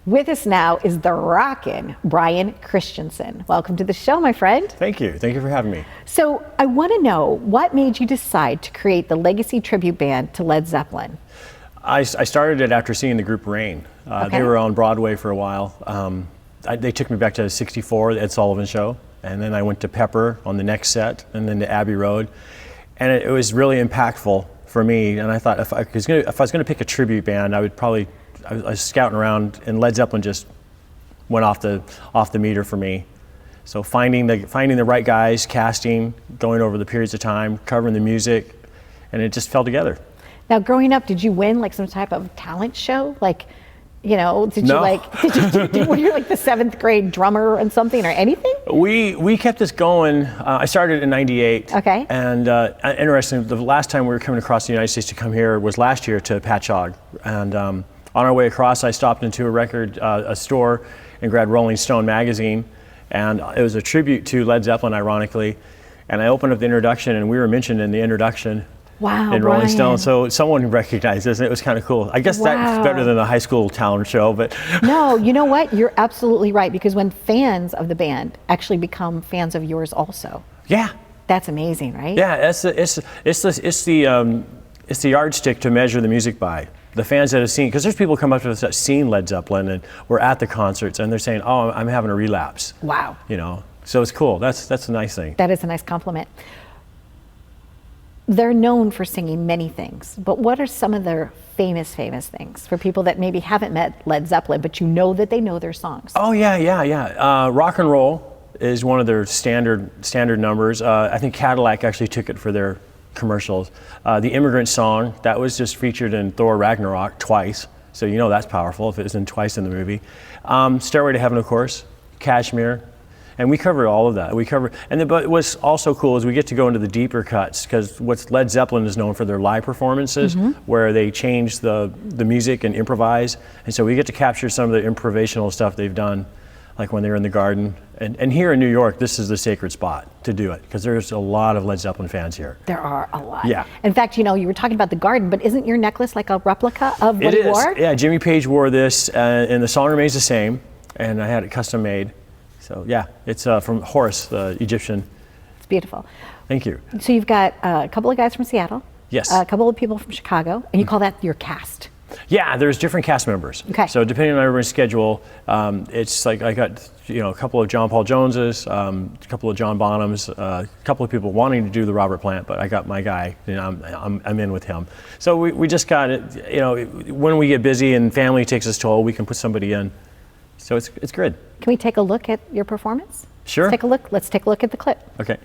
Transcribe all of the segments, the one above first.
With us now is the rockin' Bryan Christiansen. Welcome to the show, my friend. Thank you. Thank you for having me. So I want to know, what made you decide to create the legacy tribute band to Led Zeppelin? I started it after seeing the group Rain. They were on Broadway for a while. They took me back to '64, the Ed Sullivan Show, and then I went to Pepper on the next set, and then to Abbey Road. And it was really impactful for me, and I thought if I was going to pick a tribute band, I was scouting around, and Led Zeppelin just went off the meter for me. So finding the right guys, casting, going over the periods of time, covering the music, and it just fell together. Now, growing up, did you win like some type of talent show? Like, you know, were you like the 7th grade drummer and something or anything? We kept this going. I started in '98. Okay. And interesting, the last time we were coming across the United States to come here was last year to PATCHOGUE. And on our way across, I stopped into a store and grabbed Rolling Stone magazine. And it was a tribute to Led Zeppelin, ironically. And I opened up the introduction, and we were mentioned in the introduction. Wow, in Rolling Bryan. Stone, so someone recognized us, and it was kind of cool. I guess that's better than a high school talent show, but. No, you know what? You're absolutely right, because when fans of the band actually become fans of yours also. Yeah. That's amazing, right? Yeah, it's the yardstick to measure the music by. The fans that have seen, because there's people come up to us that have seen Led Zeppelin and were at the concerts, and they're saying, "Oh, I'm having a relapse." Wow. You know, so it's cool. That's a nice thing. That is a nice compliment. They're known for singing many things, but what are some of their famous things for people that maybe haven't met Led Zeppelin, but you know that they know their songs? Oh yeah. Rock and Roll is one of their standard numbers. I think Cadillac actually took it for their commercials. The Immigrant Song, that was just featured in Thor Ragnarok twice, so you know that's powerful if it was in twice in the movie. Stairway to Heaven, of course, Kashmir. And we cover all of that. But what's also cool is we get to go into the deeper cuts, because what Led Zeppelin is known for their live performances, where they change the music and improvise. And so we get to capture some of the improvisational stuff they've done, like when they were in the garden. And here in New York, this is the sacred spot to do it, because there's a lot of Led Zeppelin fans here. There are a lot. Yeah. In fact, you know, you were talking about the garden, but isn't your necklace like a replica of what he wore? Yeah, Jimmy Page wore this, and the song remains the same, and I had it custom made. So yeah, it's from Horus, the Egyptian. It's beautiful. Thank you. So you've got a couple of guys from Seattle. Yes. A couple of people from Chicago, and you call that your cast. Yeah, there's different cast members. Okay. So depending on everyone's schedule, it's like I got a couple of John Paul Joneses, a couple of John Bonhams, a couple of people wanting to do the Robert Plant, but I got my guy. You know, I'm in with him. So we just got it. You know, when we get busy and family takes its toll, we can put somebody in. So it's good. Can we take a look at your performance? Sure. Let's take a look at the clip. Okay.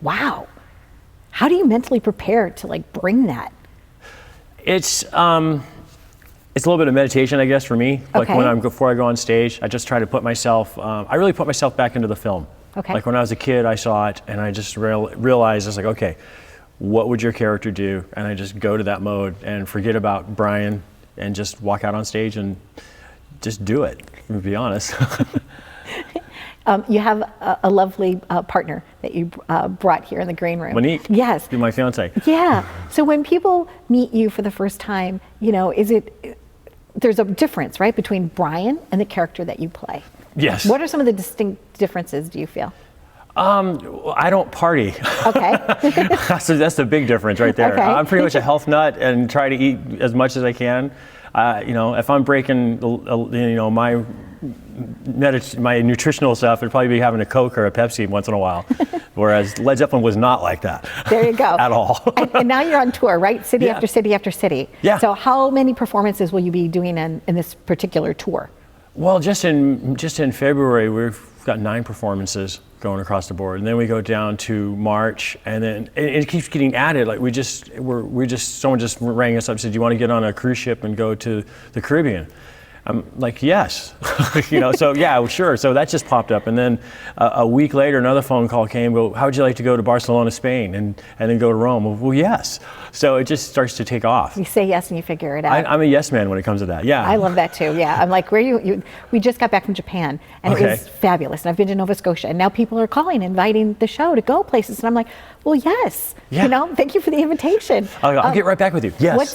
Wow. How do you mentally prepare to like bring that? It's a little bit of meditation, I guess, for me. Like before I go on stage, I just try to put myself, I really put myself back into the film. Okay. Like when I was a kid, I saw it and I just realized, it's like, okay, what would your character do? And I just go to that mode and forget about Bryan and just walk out on stage and just do it, to be honest. You have a lovely partner that you brought here in the green room. Monique. Yes. My fiance. Yeah. So when people meet you for the first time, there's a difference, right, between Bryan and the character that you play. Yes. What are some of the distinct differences, do you feel? I don't party. Okay. So that's the big difference right there. Okay. I'm pretty much a health nut and try to eat as much as I can. If I'm breaking, my nutritional stuff, it'd probably be having a Coke or a Pepsi once in a while. Whereas Led Zeppelin was not like that. There you go. At all. and now you're on tour, right? City Yeah. after city after city. Yeah. So how many performances will you be doing in this particular tour? Well, just in February, we've got 9 performances going across the board, and then we go down to March, and then it keeps getting added. Like someone just rang us up and said, "Do you want to get on a cruise ship and go to the Caribbean?" I'm like, yes, so yeah, sure. So that just popped up, and then a week later, another phone call came. Well, how would you like to go to Barcelona, Spain, and then go to Rome? Well, yes. So it just starts to take off. You say yes and you figure it out. I'm a yes man when it comes to that. Yeah. I love that too. Yeah. I'm like, we just got back from Japan, and Okay. it was fabulous. And I've been to Nova Scotia, and now people are calling, inviting the show to go places, and I'm like, well, yes. Yeah. Thank you for the invitation. I'll get right back with you. Yes. What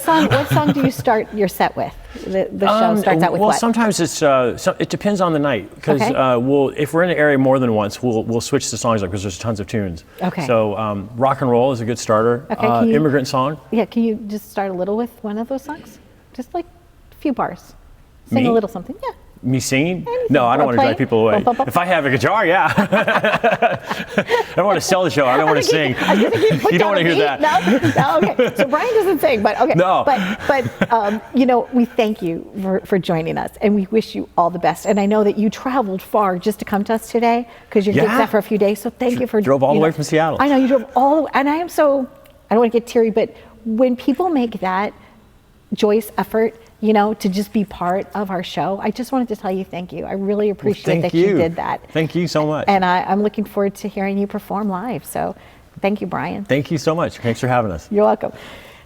song do you start your set with? The show starts out with well, what? sometimes it depends on the night, because Okay. if we're in the area more than once, we'll switch the songs up because there's tons of tunes. Okay. So rock and roll is a good starter. Okay, Immigrant Song. Yeah, can you just start a little with one of those songs? Just like a few bars. Sing Me? a little something. Yeah. Me singing? Anything. No, I don't Or want to drive playing? people away. Bum, bum, bum. If I have a guitar, yeah. I don't want to sell the show. I don't want to sing. You don't want to hear that. No, okay. So Bryan doesn't sing, but okay. No. But we thank you for joining us, and we wish you all the best. And I know that you traveled far just to come to us today because you're Yeah. set for a few days. So thank you for Drove all the way from Seattle. I know you drove all the way, and I don't want to get teary, but when people make that joyous effort, to just be part of our show, I just wanted to tell you thank you. I really appreciate that you did that. Thank you so much. And I'm looking forward to hearing you perform live. So thank you, Bryan. Thank you so much. Thanks for having us. You're welcome.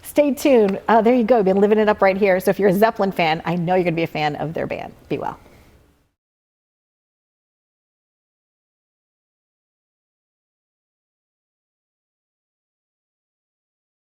Stay tuned. There you go. Been living it up right here. So if you're a Zeppelin fan, I know you're going to be a fan of their band. Be well.